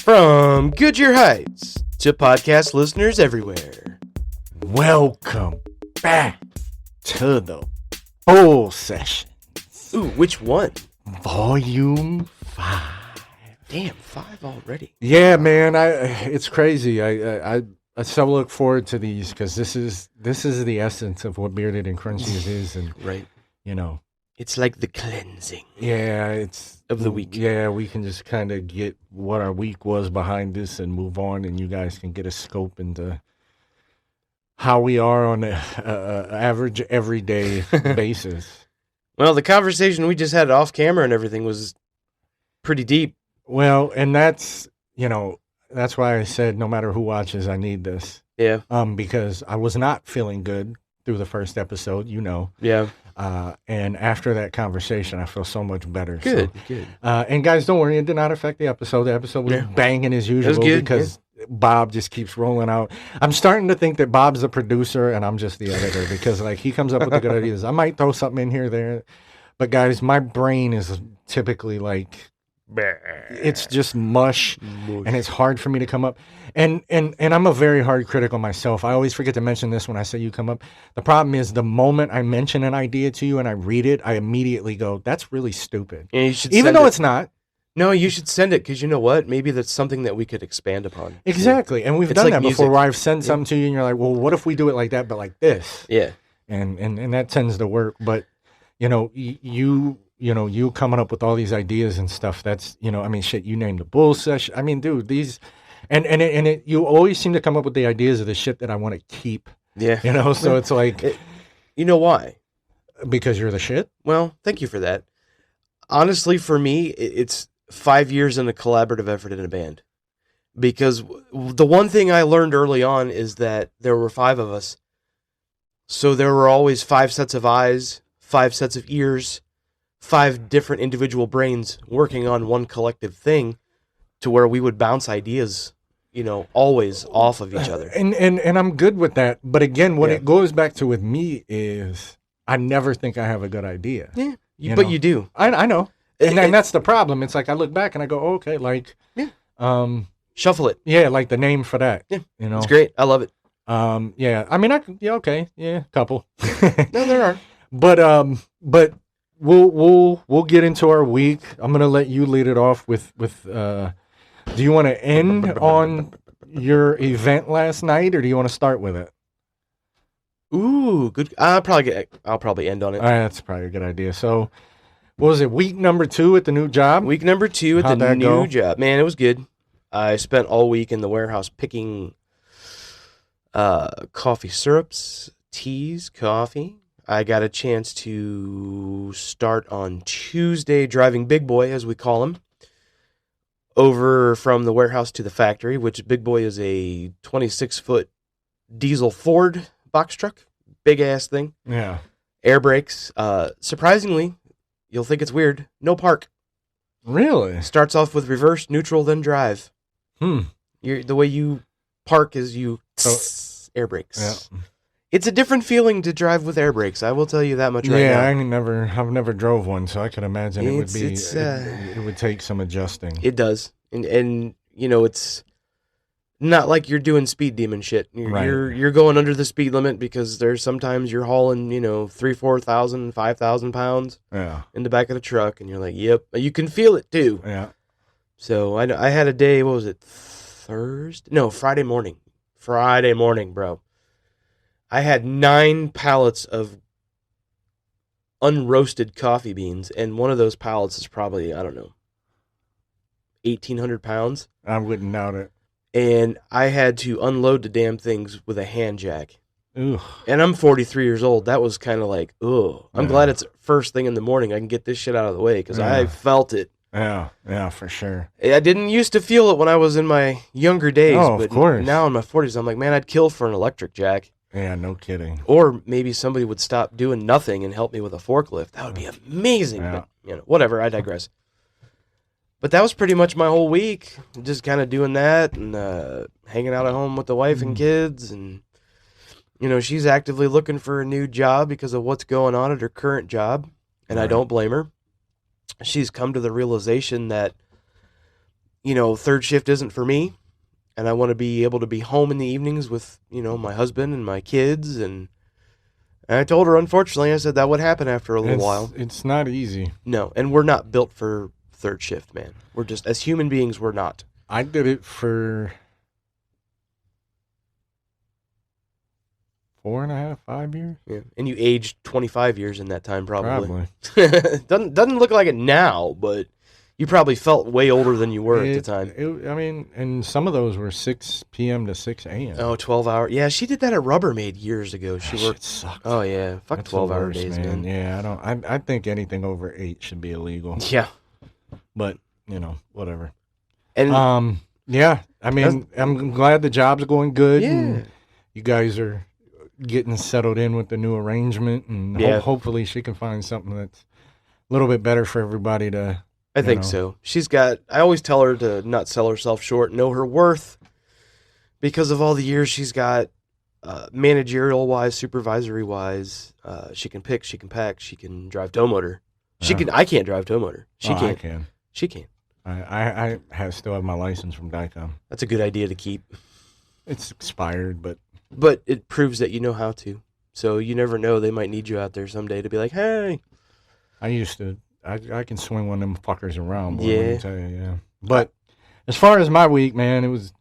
From Goodyear Heights to podcast listeners everywhere. Welcome back to the full session. Ooh, which one? Vol.5. Damn, 5 already. Yeah, man, it's crazy. I so look forward to these because this is the essence of what Bearded and Crunchies is, and Right. you know, It's like the cleansing. yeah, it's of the week. Yeah, we can just kind of get what our week was behind this and move on, and you guys can get a scope into how we are on an average everyday basis. Well, the conversation we just had off camera and everything was pretty deep. Well, and that's why I said no matter who watches, I need this. Yeah. Because I was not feeling good through the first episode, Yeah. And after that conversation, I feel so much better. Good. And guys, don't worry, it did not affect the episode. The episode was banging as usual because Bob just keeps rolling out. I'm starting to think that Bob's the producer and I'm just the editor because he comes up with the good ideas. I might throw something in here there, but guys, my brain is typically it's just mush, and it's hard for me to come up. And I'm a very hard critic on myself. I always forget to mention this when I say you come up. The problem is the moment I mention an idea to you and I read it, I immediately go, that's really stupid. And you should Even though it's not. No, you should send it because you know what? Maybe that's something that we could expand upon. Exactly. And we've done that before where I've sent something to you and you're like, well, what if we do it like that, but like this? Yeah. And that tends to work. But, you coming up with all these ideas and stuff, that's, you named the bull session. I mean, dude, these, and you always seem to come up with the ideas of the shit that I want to keep. Yeah. So it's like. You know why? Because you're the shit? Well, thank you for that. Honestly, for me, it's 5 years in a collaborative effort in a band. Because the one thing I learned early on is that there were 5 of us. So there were always 5 sets of eyes, 5 sets of ears, 5 different individual brains working on one collective thing to where we would bounce ideas, always off of each other. And I'm good with that. But again, what it goes back to with me is I never think I have a good idea. Yeah, but you do. I know. And that's the problem. It's like I look back and I go, oh, okay, shuffle it. Yeah, like the name for that. Yeah, it's great. I love it. Yeah. I mean, okay, yeah, couple. No, there are. But we'll get into our week. I'm gonna let you lead it off with. Do you want to end on your event last night, or do you want to start with it? Ooh, good. I'll probably end on it. That's probably a good idea. So, what was it? Week number 2 at the new job. Week number 2 at the new job. Man, it was good. I spent all week in the warehouse picking coffee syrups, teas, coffee. I got a chance to start on Tuesday driving Big Boy, as we call him, over from the warehouse to the factory, which Big Boy is a 26-foot diesel Ford box truck. Big-ass thing. Yeah. Air brakes. Surprisingly, you'll think it's weird, no park. Really? Starts off with reverse, neutral, then drive. The way you park is you air brakes. Yeah. It's a different feeling to drive with air brakes. I will tell you that much right now. Yeah, I've never drove one, so I can imagine it would take some adjusting. It does, and it's not like you're doing speed demon shit. You're going under the speed limit because there's sometimes you're hauling 3,000, 4,000, 5,000 pounds in the back of the truck, and you're like, yep, you can feel it too. Yeah. So I had a day. What was it? Friday morning. Friday morning, bro. I had 9 pallets of unroasted coffee beans, and one of those pallets is probably, 1,800 pounds. I wouldn't doubt it. And I had to unload the damn things with a hand jack. Ooh. And I'm 43 years old. That was kind of like, ugh. I'm glad it's first thing in the morning. I can get this shit out of the way because I felt it. Yeah, for sure. I didn't used to feel it when I was in my younger days. Oh, but of course. Now in my 40s, I'm like, man, I'd kill for an electric jack. Yeah, no kidding. Or maybe somebody would stop doing nothing and help me with a forklift. That would be amazing. Yeah. But, whatever. I digress. But that was pretty much my whole week. Just kind of doing that and hanging out at home with the wife and kids. And, she's actively looking for a new job because of what's going on at her current job. And I don't blame her. She's come to the realization that third shift isn't for me, and I want to be able to be home in the evenings with, my husband and my kids. And I told her, unfortunately, I said that would happen after a little while. It's not easy. No, and we're not built for third shift, man. We're just, as human beings, we're not. I did it for 4.5, 5 years. Yeah, and you aged 25 years in that time, probably. Probably. doesn't look like it now, but you probably felt way older than you were at the time. And some of those were 6 p.m. to 6 a.m. Oh, 12 hour. Yeah, she did that at Rubbermaid years ago. She worked. Sucked. Oh yeah, fuck 12-hour days, man. Yeah, I think anything over 8 should be illegal. Yeah, but whatever. And yeah, I'm glad the job's going good. Yeah, and you guys are getting settled in with the new arrangement, and hopefully she can find something that's a little bit better for everybody to. I think so. I always tell her to not sell herself short, know her worth, because of all the years she's got, managerial wise, supervisory wise. She can pick, she can pack, she can drive tow motor. I can't drive tow motor. She can't. I can. She can. I still have my license from DICOM. That's a good idea to keep. It's expired, but it proves that you know how to. So you never know, they might need you out there someday to be like, hey. I can swing one of them fuckers around, boy, yeah. let me tell you, yeah. But as far as my week, man, it was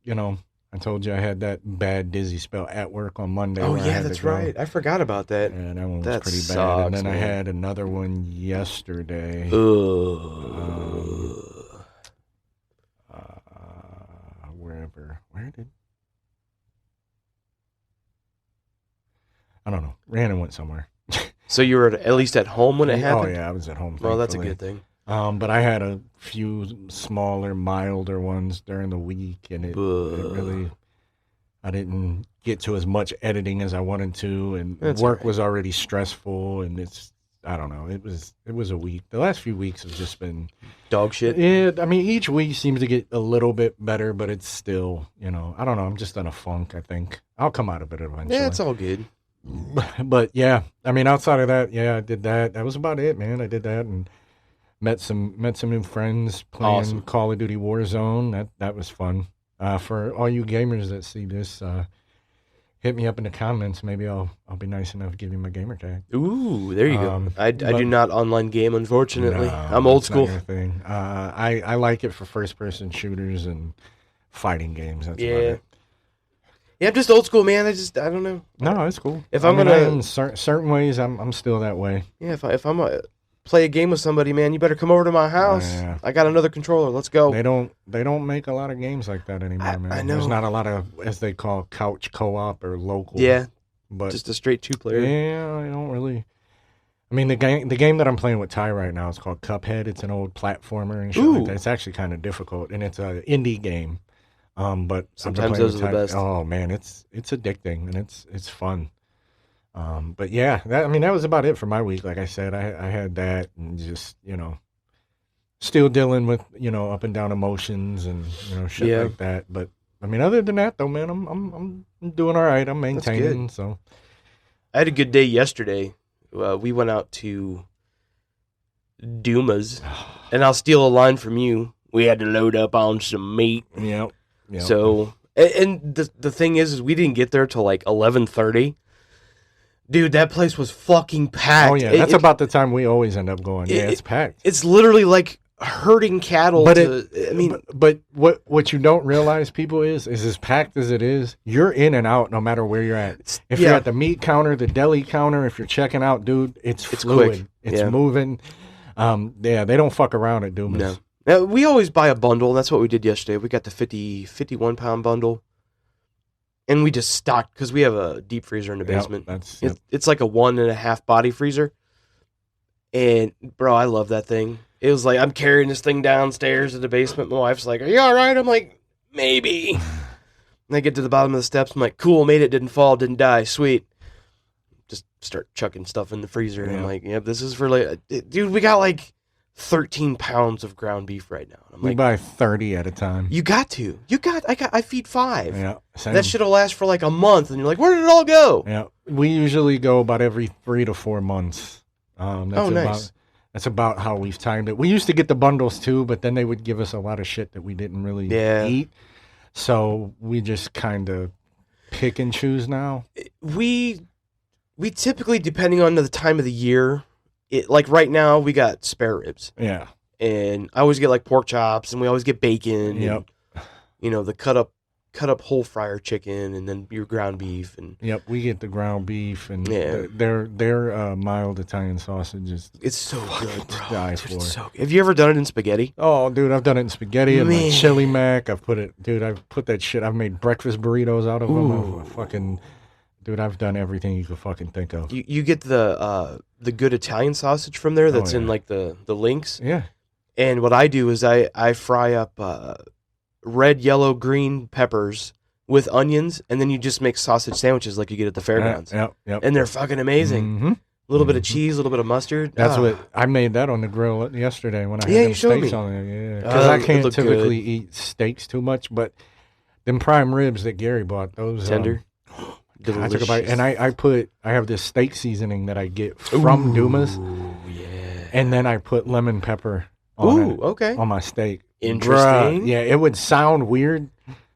I told you I had that bad dizzy spell at work on Monday. Oh yeah, that's right. I forgot about that. Yeah, that one was pretty sucks, bad. And then man. I had another one yesterday. I don't know. Ran and went somewhere. So you were at least at home when it happened? Oh yeah, I was at home. Well, that's a good thing. But I had a few smaller, milder ones during the week, and it really, I didn't get to as much editing as I wanted to, and work was already stressful, and I don't know, it was a week. The last few weeks have just been dog shit. Yeah, each week seems to get a little bit better, but it's still, I don't know, I'm just in a funk. I think I'll come out of it eventually. Yeah, it's all good. But yeah, outside of that, yeah, I did that. That was about it, man. I did that and met some new friends playing Call of Duty Warzone. That was fun. For all you gamers that see this, hit me up in the comments. Maybe I'll be nice enough to give you my gamer tag. Ooh, there you go. I do not online game, unfortunately. No, I'm old school. Thing. I like it for first person shooters and fighting games. That's about it. Yeah, I'm just old school, man. I don't know. No, it's cool. If I'm gonna, in certain ways, I'm still that way. Yeah, if I'm gonna play a game with somebody, man, you better come over to my house. Yeah. I got another controller. Let's go. They don't make a lot of games like that anymore, man. I know. There's not a lot of, as they call, couch co-op or local. Yeah, but just a straight 2-player. Yeah, I don't really. The game that I'm playing with Ty right now is called Cuphead. It's an old platformer and shit like that. It's actually kind of difficult, and it's an indie game. But sometimes those are the best. Oh man, it's addicting and it's fun. But yeah, that was about it for my week. Like I said, I had that and just still dealing with up and down emotions and shit like that. But other than that though, man, I'm doing all right. I'm maintaining. So I had a good day yesterday. We went out to Dumas, and I'll steal a line from you. We had to load up on some meat. Yep. So, and the thing is we didn't get there till like 11:30. Dude, that place was fucking packed. Oh yeah, that's about the time we always end up going. Yeah, it's packed. It's literally like herding cattle. But what you don't realize, people, is as packed as it is, you're in and out no matter where you're at. If you're at the meat counter, the deli counter, if you're checking out, dude, it's fluid. Quick. It's moving. They don't fuck around at Dumas. No. Now, we always buy a bundle. That's what we did yesterday. We got the 51-pound bundle. And we just stocked, because we have a deep freezer in the basement. It's like a 1.5 body freezer. And, bro, I love that thing. It was like, I'm carrying this thing downstairs to the basement. My wife's like, are you all right? I'm like, maybe. And I get to the bottom of the steps. I'm like, cool, made it, didn't fall, didn't die. Sweet. Just start chucking stuff in the freezer. And I'm like, this is for like, dude, we got like 13 pounds of ground beef right now. I'm we buy 30 at a time. You got to. I feed 5. Yeah, same. That shit'll last for like a month, and you're like, where did it all go? Yeah, we usually go about every 3 to 4 months. Nice. That's about how we've timed it. We used to get the bundles too, but then they would give us a lot of shit that we didn't really eat. So we just kind of pick and choose now. We typically, depending on the time of the year, like right now we got spare ribs. Yeah. And I always get like pork chops, and we always get bacon. Yep. And, the cut up whole fryer chicken, and then your ground beef. And yep, we get the ground beef, and their mild Italian sausage is it's so good, bro. Die for. It's so good. Have you ever done it in spaghetti? Oh, dude, I've done it in spaghetti and my chili mac. I've put that shit. I've made breakfast burritos out of them. Dude, I've done everything you could fucking think of. You get the good Italian sausage from there that's in like the links. Yeah. And what I do is I fry up red, yellow, green peppers with onions, and then you just make sausage sandwiches like you get at the fairgrounds. Yep. And they're fucking amazing. Mm-hmm. A little bit of cheese, a little bit of mustard. That's what I made that on the grill yesterday when I had them steaks on there. Yeah, because I can't typically eat steaks too much, but them prime ribs that Gary bought, those tender. I took a bite, and I have this steak seasoning that I get from Dumas. Yeah. And then I put lemon pepper on my steak. Interesting. Bruh, yeah, it would sound weird.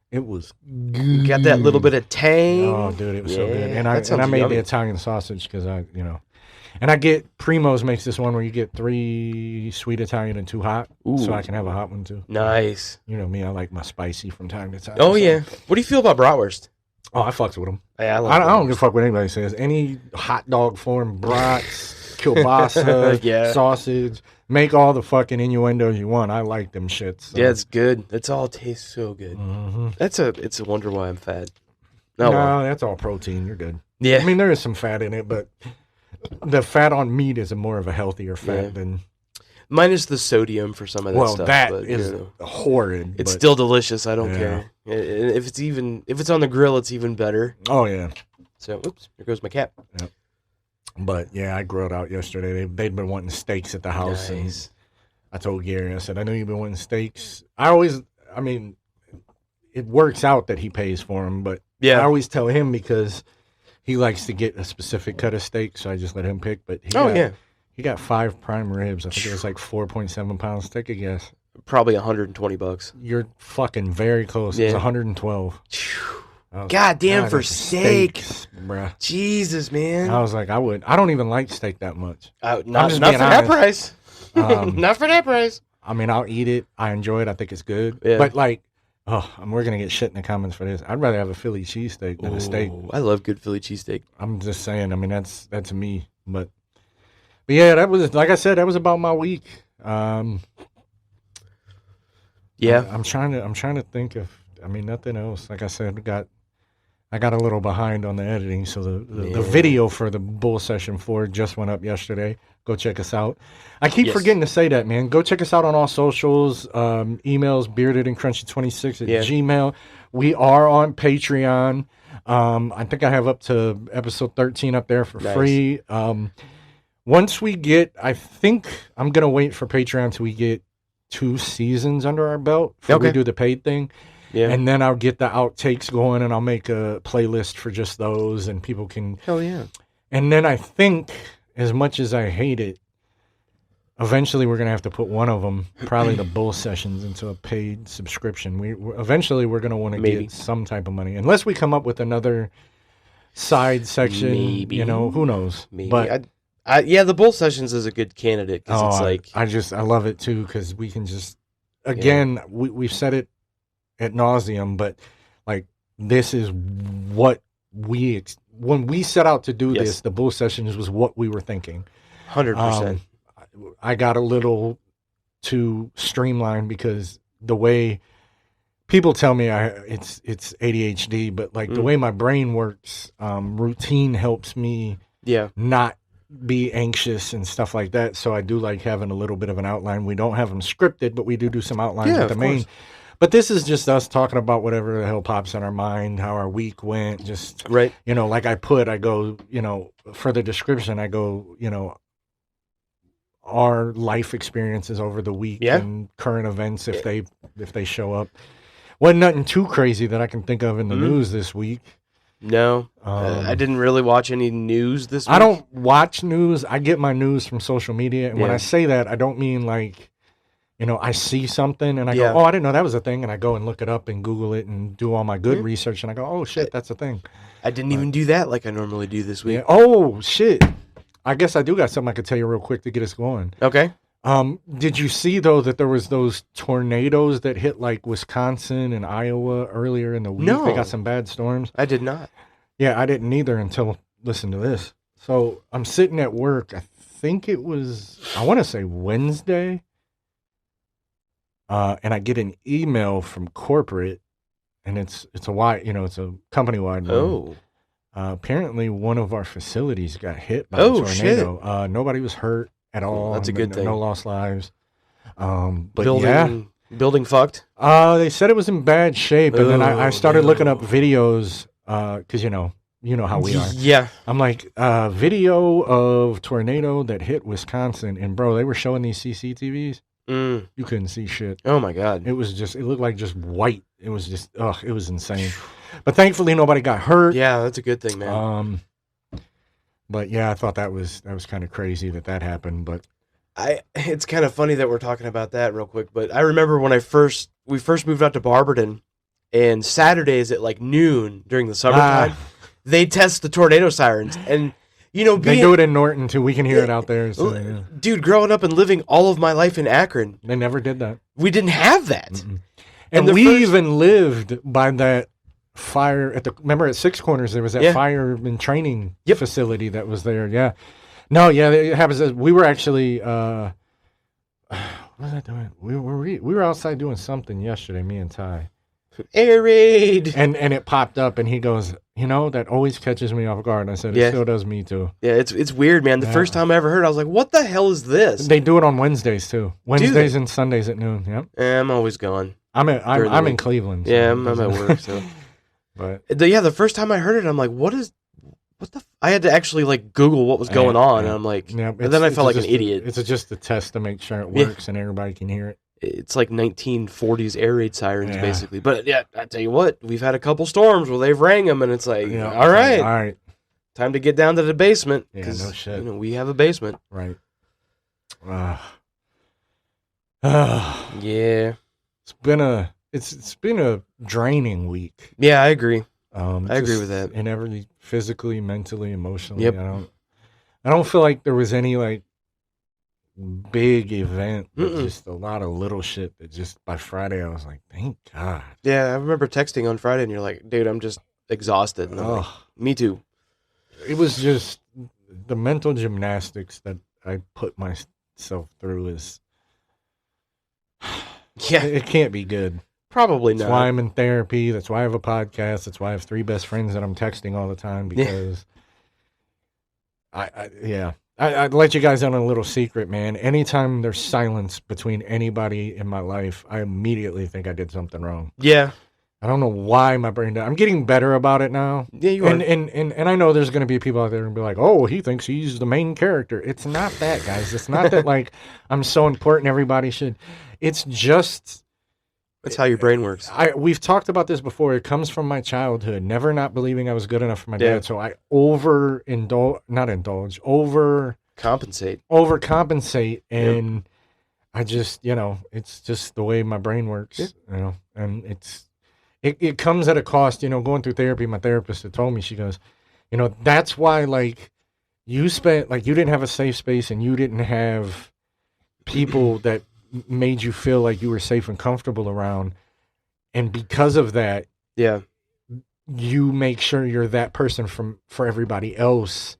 It was good. Got that little bit of tang. Oh, dude, it was so good. And I made the Italian sausage because and I get Primo's makes this one where you get 3 sweet Italian and 2 hot, so I can have a hot one too. Nice. You know me, I like my spicy from time to time. Oh yeah. What do you feel about bratwurst? Oh, I fucks with them. Yeah, I don't give a fuck what anybody says. Any hot dog form, brats, kielbasa, sausage. Make all the fucking innuendos you want. I like them shits. So. Yeah, it's good. It's all tastes so good. Mm-hmm. It's a wonder why I'm fat. No, that's all protein. You're good. Yeah. I mean, there is some fat in it, but the fat on meat is more of a healthier fat than... Minus the sodium for some of that stuff. Well, that is horrid. It's still delicious. I don't care. If it's on the grill, it's even better. Oh, yeah. So, oops, here goes my cat. Yep. But, yeah, I grilled out yesterday. They'd been wanting steaks at the house. Nice. And I told Gary, I said, I know you've been wanting steaks. It works out that he pays for them, but I always tell him because he likes to get a specific cut of steak, so I just let him pick. But he got 5 prime ribs. I think it was like 4.7 pound steak, I guess. Probably $120. You're fucking very close. It's 112. God damn, for steaks, bruh. Jesus, man. I was like, I don't even like steak that much. Not for that price. Not for that price. I mean, I'll eat it. I enjoy it. I think it's good. Yeah. But we're going to get shit in the comments for this. I'd rather have a Philly cheesesteak than a steak. I love good Philly cheesesteak. I'm just saying. I mean, that's me. But yeah, that was, like I said, that was about my week. I'm trying to think of, nothing else. Like I said, I got a little behind on the editing, so the video for the Bull Session 4 just went up yesterday. Go check us out. I keep forgetting to say that, man. Go check us out on all socials, emails, beardedandcrunchy26 at Gmail. We are on Patreon. I think I have up to episode 13 up there for free. Once we get, I think I'm going to wait for Patreon till we get 2 seasons under our belt before we do the paid thing. Yeah. And then I'll get the outtakes going, and I'll make a playlist for just those, and people can... Hell yeah. And then I think, as much as I hate it, eventually we're going to have to put one of them, probably the Bull Sessions, into a paid subscription. Eventually we're going to want to get some type of money. Unless we come up with another side section, who knows? Maybe. But the Bull Sessions is a good candidate, because I love it, too, because we can just... Again, we've said it ad nauseum, but this is what when we set out to do this, the Bull Sessions was what we were thinking. 100%. I got a little too streamlined because the way people tell me it's ADHD, but the way my brain works, routine helps me not be anxious and stuff like that. So I do like having a little bit of an outline. We don't have them scripted, but we do some outlines at the main. But this is just us talking about whatever the hell pops in our mind, how our week went. Just, like I go, for the description, I go, our life experiences over the week and current events if they show up. Wasn't nothing too crazy that I can think of in the news this week. No. I didn't really watch any news this week. I don't watch news. I get my news from social media. And when I say that, I don't mean like, I see something and I go, oh, I didn't know that was a thing. And I go and look it up and Google it and do all my good research. And I go, oh, shit, that's a thing. I didn't even do that like I normally do this week. Yeah. Oh, shit. I guess I do got something I could tell you real quick to get us going. Okay. Did you see, though, that there was those tornadoes that hit like Wisconsin and Iowa earlier in the week? No. They got some bad storms. I did not. Yeah, I didn't either until listen to this. So I'm sitting at work. I think it was, I want to say Wednesday. And I get an email from corporate, and it's a wide, it's a company-wide one. Oh. Apparently one of our facilities got hit by a tornado. Shit. Nobody was hurt at all. That's a good thing. No lost lives. But building fucked. They said it was in bad shape, and then I started looking up videos because you know how we are. Yeah. I'm like video of tornado that hit Wisconsin, and bro, they were showing these CCTVs. You couldn't see shit. Oh my God. It looked like just white. It was just it was insane. But thankfully nobody got hurt. Yeah, that's a good thing, man. But yeah, I thought that was kind of crazy that happened. But it's kind of funny that we're talking about that real quick. But I remember when we first moved out to Barberton, and Saturdays at like noon during the summertime, they test the tornado sirens, and they do it in Norton too. We can hear it out there. So, yeah. Dude, growing up and living all of my life in Akron, they never did that. We didn't have that, and we even lived by that fire remember at Six Corners there was that fireman training facility that was there. Yeah, no, yeah, it happens. We were actually what was I doing? We were outside doing something yesterday. Me and Ty. Air raid, and it popped up, and he goes, that always catches me off guard. And I said, it still does me too. Yeah, it's weird, man. The first time I ever heard it, I was like, what the hell is this? They do it on Wednesdays too. Wednesdays and Sundays at noon. Yep. I'm always gone. I'm in Cleveland. So yeah, I'm at work. So, but the first time I heard it, I'm like, what the? I had to actually like Google what was going on, and I'm like, and then I felt like an idiot. It's just a test to make sure it works and everybody can hear it. It's like 1940s air raid sirens, basically. But yeah, I tell you what, we've had a couple storms where they've rang them, and it's like, all right, time to get down to the basement because no shit. We have a basement, right? Yeah, it's been a draining week. Yeah, I agree. I agree with that. And everything, physically, mentally, emotionally. Yep. I don't feel like there was any like big event, but just a lot of little shit that just by Friday I was like, thank God. Yeah, I remember texting on Friday and you're like, dude, I'm just exhausted. And I'm like, me too. It was just the mental gymnastics that I put myself through is it can't be good. Probably not. That's why I'm in therapy. That's why I have a podcast. That's why I have 3 best friends that I'm texting all the time because I'd let you guys in on a little secret, man. Anytime there's silence between anybody in my life, I immediately think I did something wrong. Yeah. I don't know why my brain does. I'm getting better about it now. Yeah, you are. And I know there's going to be people out there and be like, oh, he thinks he's the main character. It's not that, guys. It's not that, like, I'm so important everybody should. It's just... That's how your brain works. We've talked about this before. It comes from my childhood. Never not believing I was good enough for my dad. So I overcompensate, and I just, it's just the way my brain works, and it comes at a cost, going through therapy. My therapist had told me, she goes, that's why, like, you didn't have a safe space and you didn't have people that made you feel like you were safe and comfortable around. And because of that, you make sure you're that person for everybody else,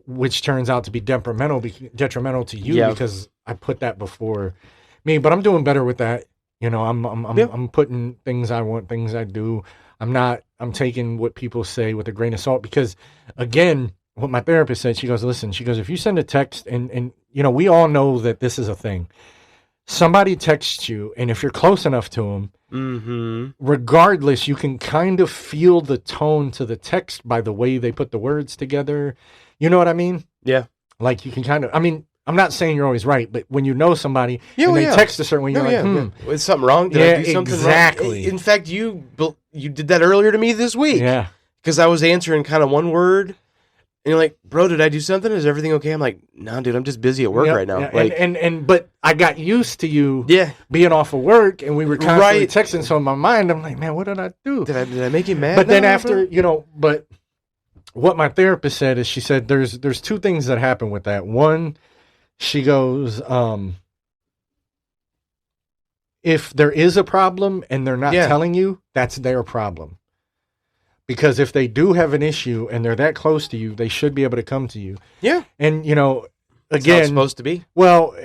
which turns out to be detrimental to you because I put that before me. But I'm doing better with that. I'm putting things I want, things I do. I'm taking what people say with a grain of salt because, again, what my therapist said, she goes, if you send a text and we all know that this is a thing. Somebody texts you, and if you're close enough to them, regardless, you can kind of feel the tone to the text by the way they put the words together. You know what I mean? Yeah. Like you can I'm not saying you're always right, but when you know somebody and they text a certain way, you're is something wrong? Did I do something exactly. wrong? In fact, you did that earlier to me this week. Yeah. Because I was answering kind of one word, and you're like, bro, did I do something? Is everything okay? I'm like, no, dude, I'm just busy at work right now. Yeah. Like, But I got used to you being off of work, and we were constantly texting. So in my mind, I'm like, man, what did I do? Did I make you mad? But then after, but what my therapist said is, she said there's two things that happen with that. One, she goes, if there is a problem and they're not telling you, that's their problem. Because if they do have an issue and they're that close to you, they should be able to come to you. Yeah. And, again, that's how it's supposed to be. Well,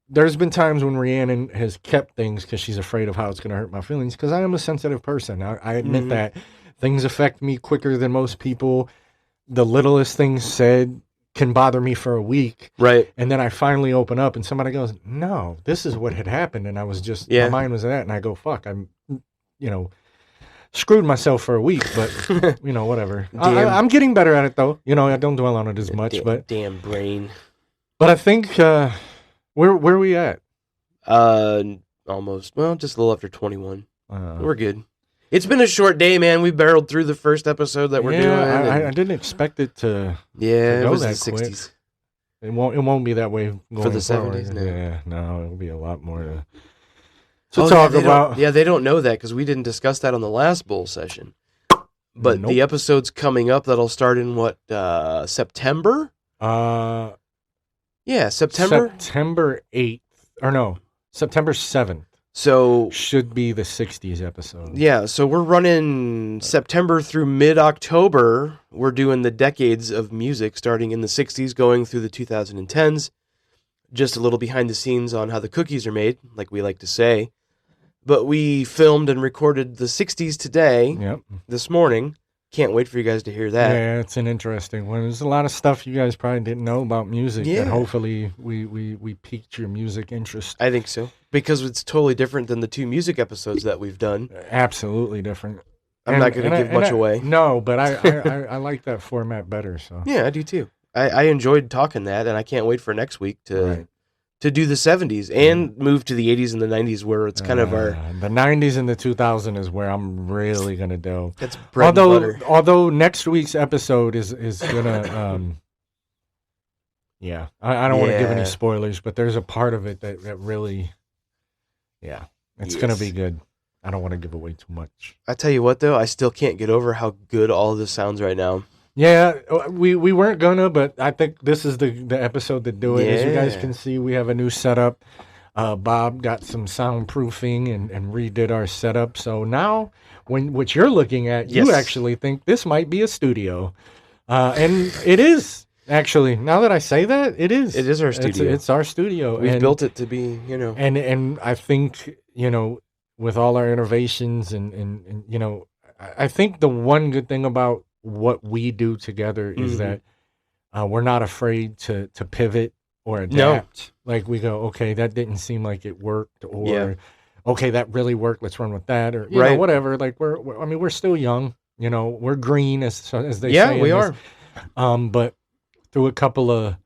there's been times when Rhiannon has kept things because she's afraid of how it's going to hurt my feelings, because I am a sensitive person. I admit that. Things affect me quicker than most people. The littlest things said can bother me for a week. Right. And then I finally open up and somebody goes, no, this is what had happened. And I was just, my mind was that. And I go, fuck, I'm, screwed myself for a week, but whatever. I'm getting better at it though. I don't dwell on it as much, but damn brain. But I think where are we at? Almost. Well, just a little after 21. We're good. It's been a short day, man. We barreled through the first episode that we're doing. I didn't expect it to. Yeah, to it was that the 60s. It won't be that way going for the forward. 70s. No. Yeah, no, it'll be a lot more to talk about. Yeah, they don't know that because we didn't discuss that on the last bowl session. But the episode's coming up that'll start in what, September? Yeah, September? September 8th. Or no, September 7th. So should be the 60s episode. Yeah, so we're running September through mid-October. We're doing the decades of music starting in the 60s going through the 2010s. Just a little behind the scenes on how the cookies are made, like we like to say. But we filmed and recorded the 60s today, this morning. Can't wait for you guys to hear that. Yeah, it's an interesting one. There's a lot of stuff you guys probably didn't know about music that hopefully we piqued your music interest. I think so. Because it's totally different than the two music episodes that we've done. Absolutely different. I'm not going to give much away. No, but I like that format better. So yeah, I do too. I enjoyed talking that, and I can't wait for next week to do the 70s and move to the 80s and the 90s where it's kind of our... The 90s and the 2000s is where I'm really going to delve. That's bread and butter. Although next week's episode is going to... I don't want to give any spoilers, but there's a part of it that really... Yeah, it's going to be good. I don't want to give away too much. I tell you what, though, I still can't get over how good all of this sounds right now. Yeah, we weren't gonna, but I think this is the episode to do it. As you guys can see, we have a new setup. Bob got some soundproofing and redid our setup. So now, what you're looking at, you actually think this might be a studio. And it is, actually. Now that I say that, it is. It is our studio. It's our studio. We've built it to be, And I think, with all our innovations and I think the one good thing about what we do together is that we're not afraid to pivot or adapt. No. Like we go, okay, that didn't seem like it worked, or okay, that really worked. Let's run with that, or you know, whatever. Like we're still young. We're green as they say. Yeah, we are. But through a couple of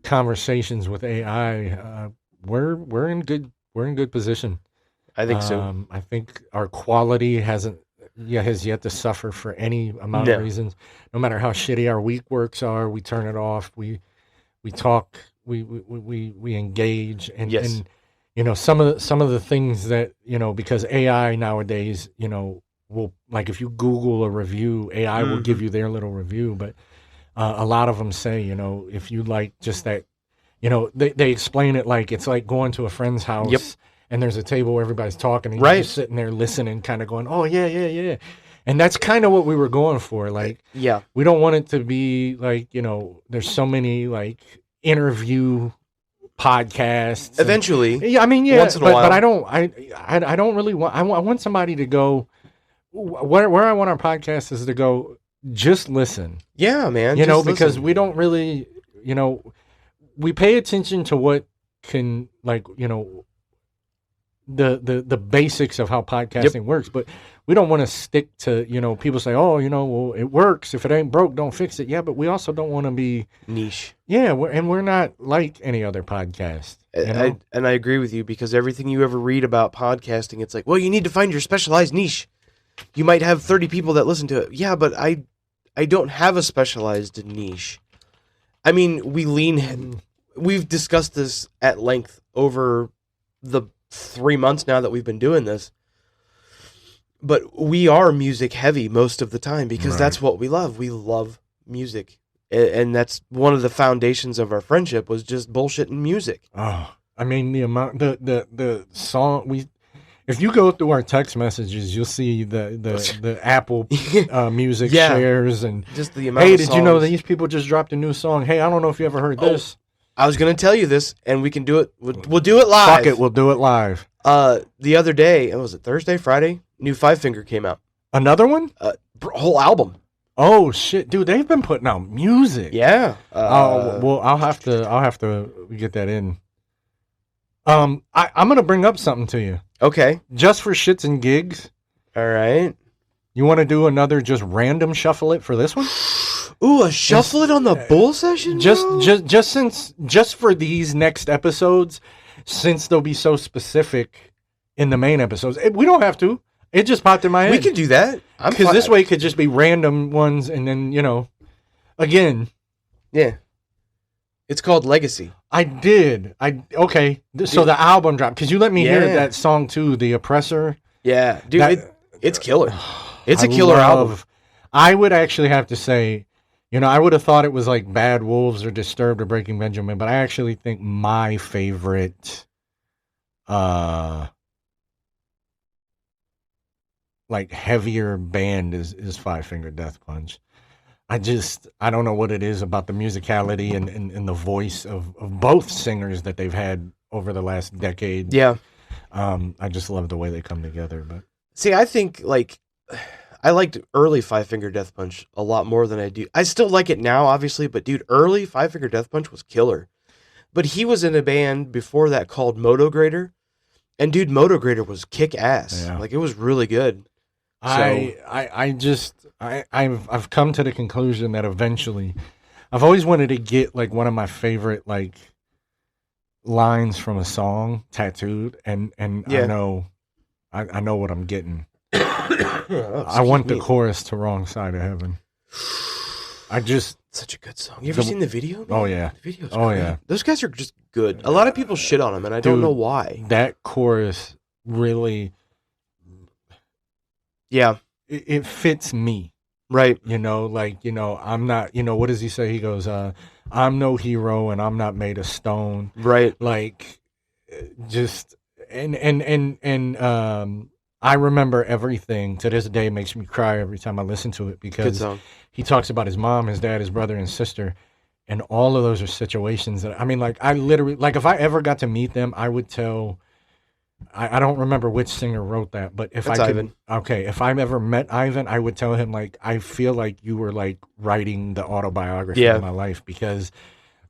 conversations with AI, we're in good position. I think so. I think our quality has yet to suffer for any amount of reasons. No matter how shitty our week works are, we turn it off. We talk. We engage. And some of the things that because AI nowadays will, like, if you Google a review, AI will give you their little review. But a lot of them say if you like just that, they explain it like it's like going to a friend's house. Yep. And there's a table where everybody's talking, and you're just sitting there listening, kind of going, oh, yeah. And that's kind of what we were going for. Like, we don't want it to be like, there's so many, like, interview podcasts. Eventually. Once in a while. But I don't really want, I want somebody to go, where I want our podcast is to go, just listen. Yeah, man. Because we don't really, we pay attention to what can, like, the basics of how podcasting works, but we don't want to stick to, people say, oh, well, it works. If it ain't broke, don't fix it. Yeah, but we also don't want to be niche. Yeah, we're not like any other podcast. I agree with you, because everything you ever read about podcasting, it's like, well, you need to find your specialized niche. You might have 30 people that listen to it. Yeah, but I don't have a specialized niche. I mean, we've discussed this at length over the 3 months now that we've been doing this. But we are music heavy most of the time, because that's what we love. We love music. And that's one of the foundations of our friendship, was just bullshitting music. Oh, I mean, the amount, the song if you go through our text messages, you'll see the Apple Music shares, and just the amount. Hey, did you know these people just dropped a new song? Hey, I don't know if you ever heard this. I was going to tell you this, and we can do it. We'll do it live. Fuck it, we'll do it live. The other day, was it Thursday, Friday? New Five Finger came out. Another one? Whole album. Oh shit, dude! They've been putting out music. Yeah. Well, I'll have to get that in. I'm gonna bring up something to you. Okay. Just for shits and gigs. All right. You want to do another just random shuffle it for this one? Ooh, a shuffle it on the bull session? Just for these next episodes, since they'll be so specific in the main episodes. We don't have to. It just popped in my head. We can do that. Because this way it could just be random ones, and then, again. Yeah. It's called Legacy. I did. Okay. So the album dropped. Because you let me hear that song too, The Oppressor. Yeah. Dude, it's killer. It's a killer album. I would actually have to say, I would have thought it was like Bad Wolves or Disturbed or Breaking Benjamin, but I actually think my favorite like heavier band is Five Finger Death Punch. I don't know what it is about the musicality and the voice of both singers that they've had over the last decade. Yeah. I just love the way they come together. But see, I think I liked early Five Finger Death Punch a lot more than I do. I still like it now, obviously, but dude, early Five Finger Death Punch was killer. But he was in a band before that called Motograder, and dude, Motograder was kick ass. Yeah. It was really good. I've come to the conclusion that eventually, I've always wanted to get one of my favorite lines from a song tattooed, and I know what I'm getting. I want the chorus to Wrong Side of Heaven. Such a good song. You ever seen the video? Man? Oh yeah, the video's great. Yeah. Those guys are just good. A lot of people shit on them, and I don't know why. That chorus really. Yeah. It fits me. Right. I'm not, what does he say? He goes, I'm no hero and I'm not made of stone. Right. I remember everything to this day. Makes me cry every time I listen to it, because he talks about his mom, his dad, his brother and sister. And all of those are situations that, I literally, if I ever got to meet them, I would tell, I don't remember which singer wrote that, but if Ivan. If I've ever met Ivan, I would tell him, I feel like you were writing the autobiography of my life, because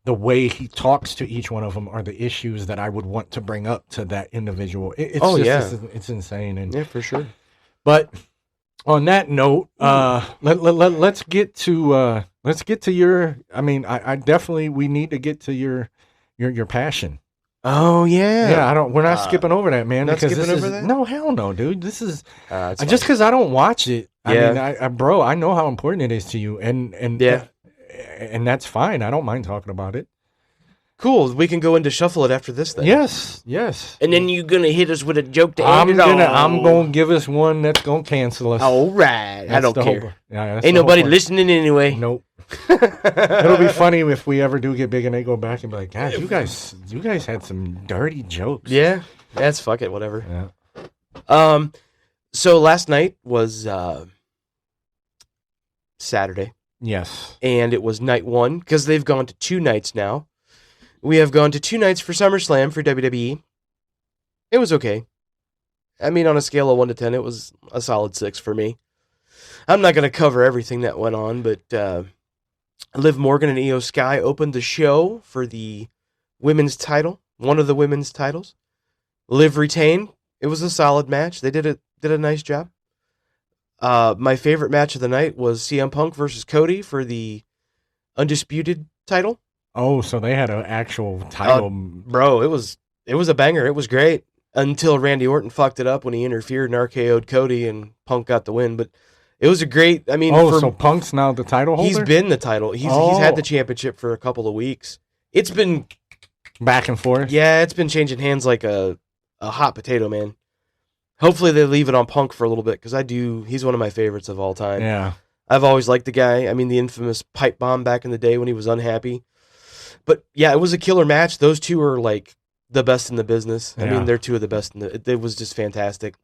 the way he talks to each one of them are the issues that I would want to bring up to that individual. It's insane. And yeah, for sure. But on that note, let's get to your, I definitely, we need to get to your passion. Oh yeah, yeah. We're not skipping over that, man. Not skipping over that? No, hell no, dude. This is just because I don't watch it. Bro, I know how important it is to you, and that's fine. I don't mind talking about it. Cool. We can go into shuffle it after this then. Yes. And then you're gonna hit us with a joke to end it I'm gonna give us one that's gonna cancel us. All right. I don't care. Yeah, ain't nobody listening anyway. Nope. It'll be funny if we ever do get big and they go back and be like, "God, you guys had some dirty jokes." Yeah, that's fuck it, whatever. Yeah. So last night was Saturday. Yes. And it was night one, because they've gone to 2 nights now. We have gone to 2 nights for SummerSlam for WWE. It was okay. On a scale of 1 to 10, it was a solid 6 for me. I'm not gonna cover everything that went on, but. Liv Morgan and Io Sky opened the show for the women's title, one of the women's titles. Liv retained, It was a solid match. They did a nice job. My favorite match of the night was CM Punk versus Cody for the Undisputed title. Oh, so they had an actual title. Bro, it was a banger. It was great until Randy Orton fucked it up when he interfered and RKO'd Cody and Punk got the win. But it was a great, I mean. So Punk's now the title holder? He's been the title. He's had the championship for a couple of weeks. It's been back and forth. Yeah, it's been changing hands like a hot potato, man. Hopefully they leave it on Punk for a little bit because he's one of my favorites of all time. Yeah. I've always liked the guy. I mean, the infamous pipe bomb back in the day when he was unhappy. But yeah, it was a killer match. Those two are like the best in the business. I mean, they're two of the best it was just fantastic.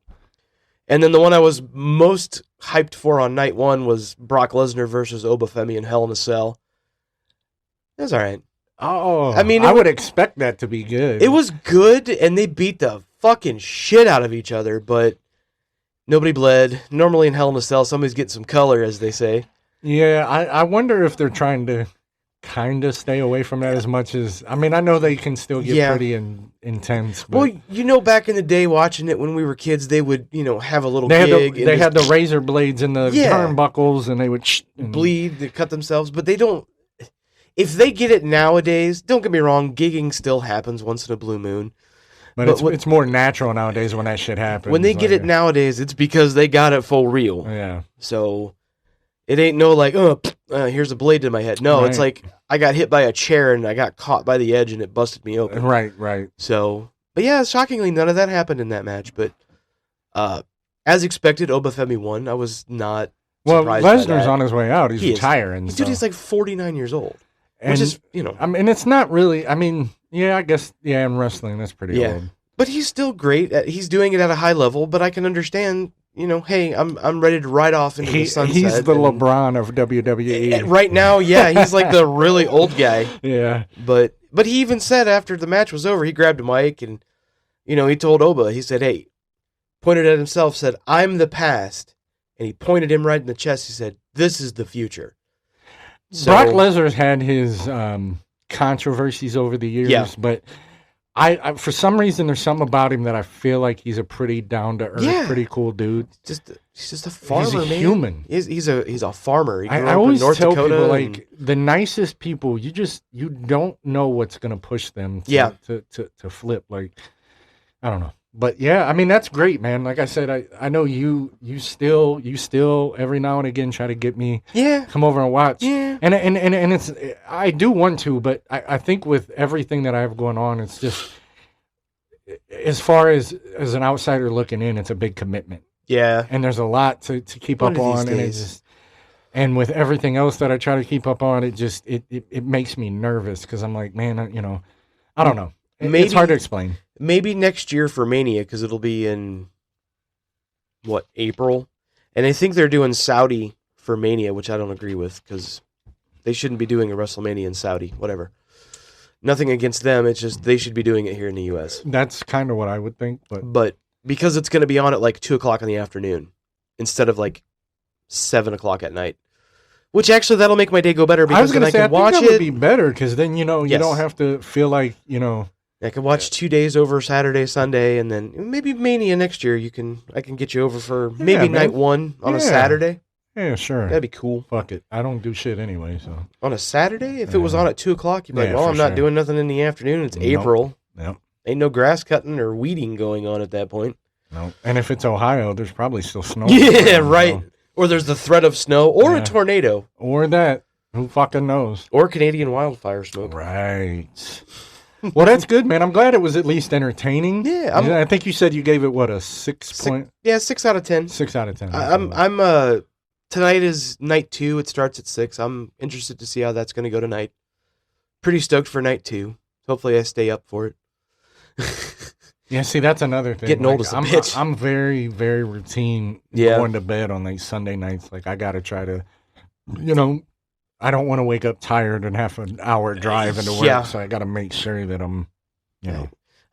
And then the one I was most hyped for on night one was Brock Lesnar versus Obafemi in Hell in a Cell. It was all right. Oh, I mean, I would expect that to be good. It was good, and they beat the fucking shit out of each other, but nobody bled. Normally in Hell in a Cell, somebody's getting some color, as they say. Yeah, I wonder if they're trying to kind of stay away from that as much as... I mean, I know they can still get pretty intense. But well, back in the day, watching it when we were kids, they would, have a little gig. They had the razor blades and the turnbuckles, and they would... bleed, they cut themselves, but they don't... If they get it nowadays, don't get me wrong, gigging still happens once in a blue moon. But it's more natural nowadays when that shit happens. When they get it nowadays, it's because they got it for real. Yeah. So it ain't no like, here's a blade to my head. No, It's like I got hit by a chair and I got caught by the edge and it busted me open. Right. So, but yeah, shockingly, none of that happened in that match. But as expected, Obafemi won. I was not surprised by that. Lesnar's on his way out. He's retiring. Dude, he's like 49 years old. And, which is, I mean, it's not really, I mean, yeah, I guess, in wrestling, that's pretty old. But he's still great. He's doing it at a high level, but I can understand, hey, I'm ready to ride off into the sunset. He's the LeBron of WWE. Right now, he's like the really old guy. Yeah. But he even said after the match was over, he grabbed a mic and, he told Oba, he said, hey, pointed at himself, said, I'm the past. And he pointed him right in the chest. He said, this is the future. So, Brock Lesnar's had his controversies over the years, but I for some reason there's something about him that I feel like he's a pretty down to earth, pretty cool dude. He's just a farmer, he's a man. Human. He's a farmer. He grew I up always in North tell Dakota people like the nicest people, you don't know what's gonna push them to flip. Like I don't know. But yeah, I mean that's great, man. Like I said, I know you still every now and again try to get me come over and watch. Yeah. And it's I do want to, but I think with everything that I have going on, it's just as far as an outsider looking in, it's a big commitment. Yeah. And there's a lot to keep up on, and with everything else that I try to keep up on, it makes me nervous because I'm like, man, I don't know. It's hard to explain. Maybe next year for Mania, because it'll be in, April? And I think they're doing Saudi for Mania, which I don't agree with, because they shouldn't be doing a WrestleMania in Saudi, whatever. Nothing against them, it's just they should be doing it here in the U.S. That's kind of what I would think. But because it's going to be on at 2 o'clock in the afternoon, instead of 7 o'clock at night. Which actually, that'll make my day go better, because then I can watch it. I think that would be better, because then, you don't have to feel like, I can watch 2 days over Saturday, Sunday, and then maybe Mania next year. I can get you over for maybe night one on a Saturday. Yeah, sure. That'd be cool. Fuck it. I don't do shit anyway, so. On a Saturday? If it was on at 2 o'clock, you'd be like, well, I'm not doing nothing in the afternoon. It's April. Yep. Ain't no grass cutting or weeding going on at that point. No. And if it's Ohio, there's probably still snow. Yeah, right. So. Or there's the threat of snow or a tornado. Or that. Who fucking knows? Or Canadian wildfire smoke. Right. Well, that's good, man. I'm glad it was at least entertaining. Yeah, I think you said you gave it a 6 point. Yeah, 6 out of 10. 6 out of 10. I'm tonight is night 2. It starts at 6. I'm interested to see how that's going to go tonight. Pretty stoked for night 2. Hopefully, I stay up for it. Yeah, see, that's another thing. Getting old as a bitch. I'm very, very routine going to bed on Sunday nights. Like I got to try to, I don't want to wake up tired and have an hour drive into work, so I got to make sure that I'm,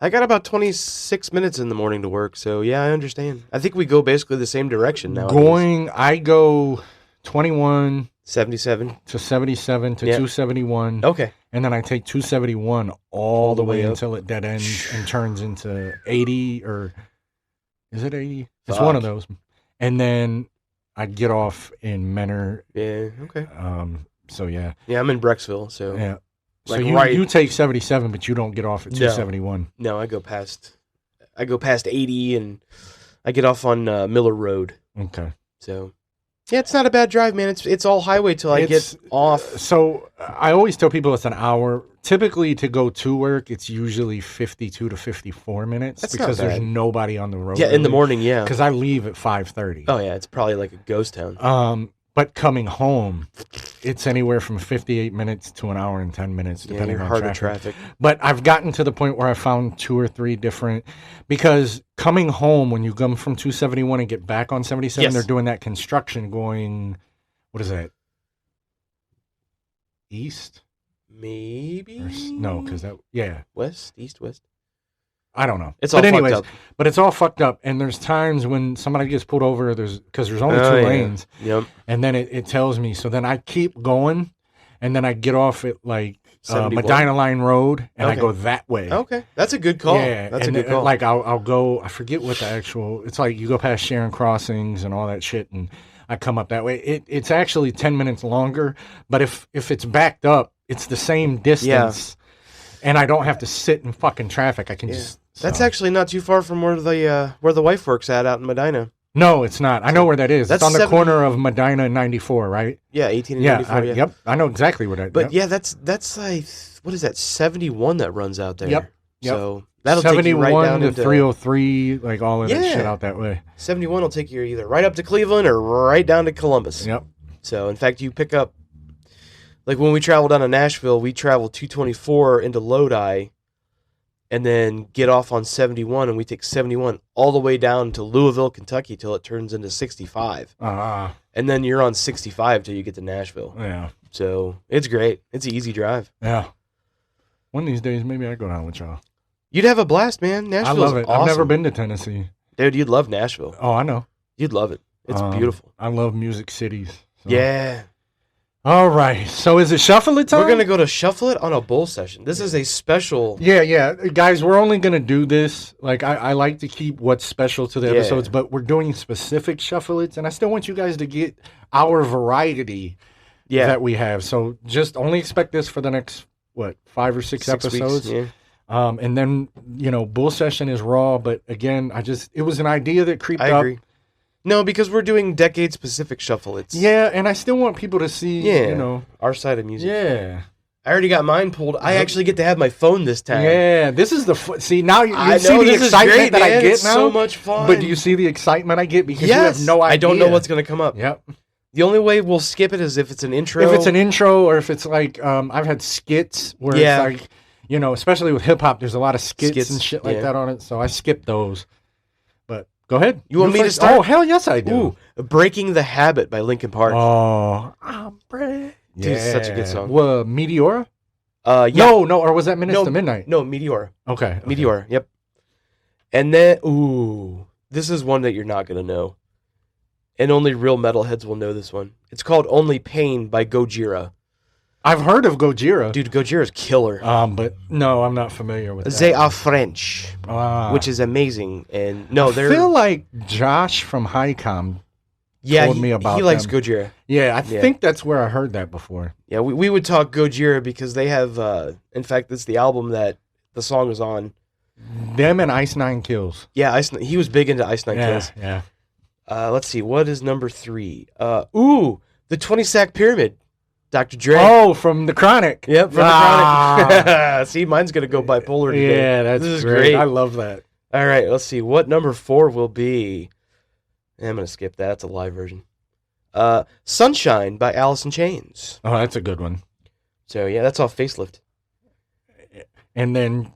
I got about 26 minutes in the morning to work, so yeah, I understand. I think we go basically the same direction now. I go 21, 77 to 77 to 271. Okay. And then I take 271 all the way until it dead ends and turns into 80 or Is it 80? It's Fuck. one of those. And then I'd get off in Menor. Yeah. Okay. So yeah. Yeah, I'm in Brecksville, so Yeah. like so you take 77, but you don't get off at 271. No, I go past 80, and I get off on Miller Road. Okay. So yeah, it's not a bad drive, man. It's all highway till I get off. So I always tell people it's an hour. Typically, to go to work, it's usually 52 to 54 minutes. That's because not bad. There's nobody on the road. Yeah, in the morning, yeah. Because I leave at 5:30. Oh yeah, it's probably like a ghost town. But coming home, it's anywhere from 58 minutes to an hour and 10 minutes, depending on traffic. But I've gotten to the point where I found 2 or 3 different, because coming home, when you come from 271 and get back on 77, they're doing that construction going, what is that? East? Maybe? No, because West? East, west? I don't know. It's all fucked up. But it's all fucked up. And there's times when somebody gets pulled over, because there's only 2 lanes. Yep. And then it tells me. So then I keep going, and then I get off at Medina Line Road, and I go that way. Okay. That's a good call. Yeah. That's a good call. Like I'll go, I forget what the actual, it's like you go past Sharon Crossings and all that shit, and I come up that way. It's actually 10 minutes longer, but if it's backed up, it's the same distance. And I don't have to sit in fucking traffic. I can just. So. That's actually not too far from where the wife works at out in Medina. No, it's not. I know where that is. It's on the corner of Medina and 94, right? Yeah, 18 and 94. Yep. I know exactly where that is. But that's like, what is that? 71 that runs out there. Yep. So that'll take you right down to 303, like all of that shit out that way. 71 will take you either right up to Cleveland or right down to Columbus. Yep. So in fact, you pick up. Like when we travel down to Nashville, we travel 224 into Lodi and then get off on 71, and we take 71 all the way down to Louisville, Kentucky till it turns into 65. And then you're on 65 till you get to Nashville. Yeah. So it's great. It's an easy drive. Yeah. One of these days, maybe I go down with y'all. You'd have a blast, man. Nashville's I love it. awesome. I've never been to Tennessee. Dude, you'd love Nashville. Oh, I know. You'd love it. It's beautiful. I love music cities. So. Yeah. All right. So is it Shuffle It time? We're going to go to Shuffle It on a Bull session. This is a special. Yeah. Guys, we're only going to do this. Like, I like to keep what's special to the episodes, but we're doing specific Shuffle It's, and I still want you guys to get our variety that we have. So just only expect this for the next, 5 or 6 episodes? Weeks, yeah. And then, Bull Session is raw, but again, it was an idea that creeped up. I agree. No, because we're doing decade-specific Shuffle It's. Yeah, and I still want people to see, our side of music. Yeah. I already got mine pulled. I actually get to have my phone this time. Yeah, this is see, now you see the this excitement that I get it's now. So much fun. But do you see the excitement I get? Because you have no idea. I don't know what's going to come up. Yep. The only way we'll skip it is if it's an intro. If it's an intro, or if it's like, I've had skits where it's like, especially with hip-hop, there's a lot of skits and shit like that on it, so I skip those. But go ahead. You want me to start? Oh, hell yes, I do. Ooh, Breaking the Habit by Linkin Park. Oh, I'm Dude, it's such a good song. Well, Meteora? Yeah. No, or was that Minutes to Midnight? No, Meteora. Okay. Meteora, yep. And then, this is one that you're not going to know. And only real metalheads will know this one. It's called Only Pain by Gojira. I've heard of Gojira. Dude, Gojira's killer. But no, I'm not familiar with that. They are French, which is amazing. And I feel like Josh from Highcom told me about he likes them. Gojira. Yeah, I think that's where I heard that before. Yeah, we would talk Gojira because they have, in fact, it's the album that the song is on. Them and Ice Nine Kills. Yeah, he was big into Ice Nine Kills. Yeah. Let's see, what is number 3? The 20 Sack Pyramid, Dr. Dre. Oh, from The Chronic. Yep, from The Chronic. See, mine's going to go bipolar today. Yeah, this is great. I love that. All right, let's see, what number 4 will be? I'm going to skip that. That's a live version. Sunshine by Alice in Chains. Oh, that's a good one. So, yeah, that's off Facelift. And then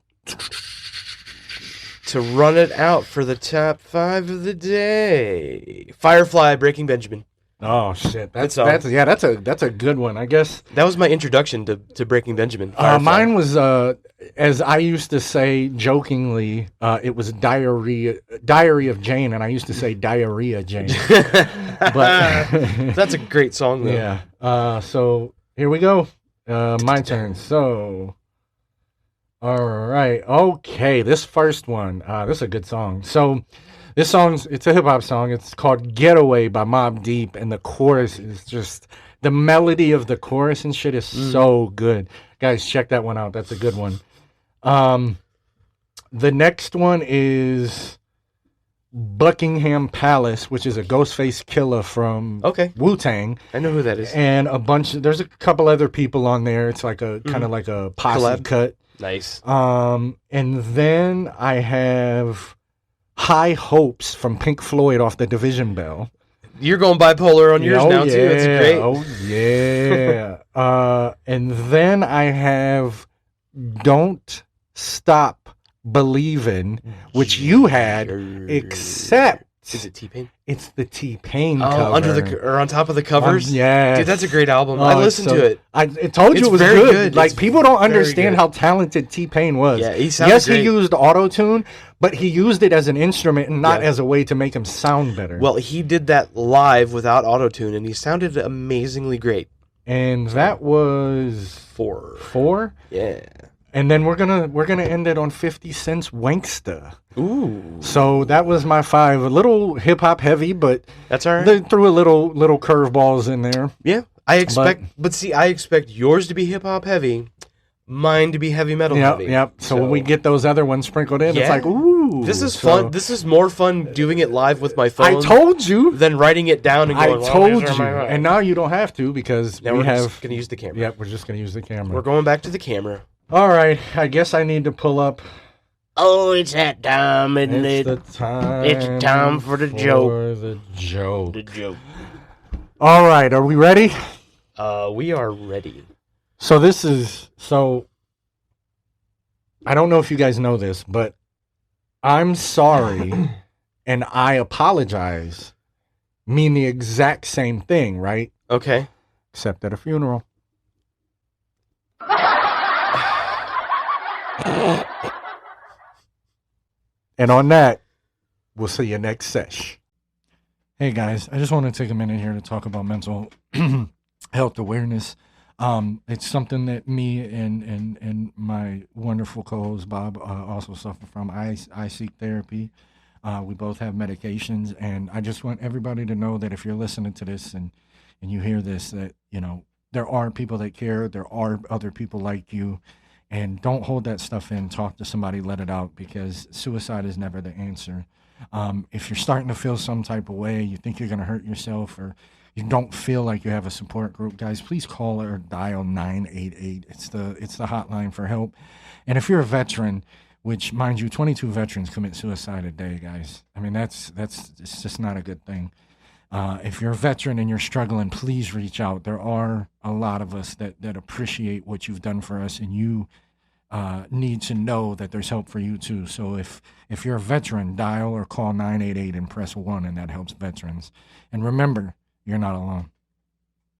to run it out for the top 5 of the day, Firefly, Breaking Benjamin. Oh shit, that's a good one. I guess that was my introduction to Breaking Benjamin. Mine was, as I used to say jokingly, it was Diary of Jane, and I used to say Diarrhea Jane. But that's a great song, though. Yeah. So here we go. My turn. So. All right. Okay. This first one. This is a good song. So, This song's, it's a hip hop song. It's called Getaway by Mobb Deep. And the chorus is just, the melody of the chorus and shit is so good. Guys, check that one out. That's a good one. The next one is Buckingham Palace, which is a Ghostface Killer from Wu-Tang. I know who that is. And there's a couple other people on there. It's like a kind of like a posse cut. Nice. And then I have High Hopes from Pink Floyd off the Division Bell. You're going bipolar on yours now, too. That's great. Oh, yeah. And then I have Don't Stop Believin', which you had, except... Is it T-Pain? It's the T-Pain cover. Under or on top of the covers? Yeah. Dude, that's a great album. I listened to it. I told you it was very good. Like, people don't understand how talented T-Pain was. Yeah, he sounds great. He used auto-tune, but he used it as an instrument and not as a way to make him sound better. Well, he did that live without auto-tune, and he sounded amazingly great. And that was... 4? Yeah. And then we're gonna end it on 50 Cent's Wanksta. Ooh. So that was my 5. A little hip hop heavy, but that's all right. They threw a little curveballs in there. Yeah, I expect yours to be hip hop heavy, mine to be heavy metal heavy. Yep. So when we get those other ones sprinkled in, it's like, ooh. This is fun. This is more fun doing it live with my phone. I told you. Than writing it down and going. I told you. And now you don't have to because we're just gonna use the camera. Yep, we're just gonna use the camera. We're going back to the camera. All right, I guess I need to pull up. Oh, it's that time, isn't it? It's time. It's time for the joke. The joke. The joke. All right, are we ready? We are ready. So I don't know if you guys know this, but I'm sorry and I apologize mean the exact same thing, right? Okay. Except at a funeral. And on that, we'll see you next sesh. Hey guys, I just want to take a minute here to talk about mental health awareness. It's something that me and my wonderful co-host Bob also suffer from. I seek therapy. We both have medications, and I just want everybody to know that if you're listening to this and you hear this, that there are people that care. There are other people like you. And don't hold that stuff in. Talk to somebody, let it out, because suicide is never the answer. If you're starting to feel some type of way, you think you're going to hurt yourself, or you don't feel like you have a support group, guys, please call or dial 988. It's the hotline for help. And if you're a veteran, which, mind you, 22 veterans commit suicide a day, guys. I mean, it's just not a good thing. If you're a veteran and you're struggling, please reach out. There are a lot of us that appreciate what you've done for us, and you need to know that there's help for you too. So if you're a veteran, dial or call 988 and press 1, and that helps veterans. And remember, you're not alone.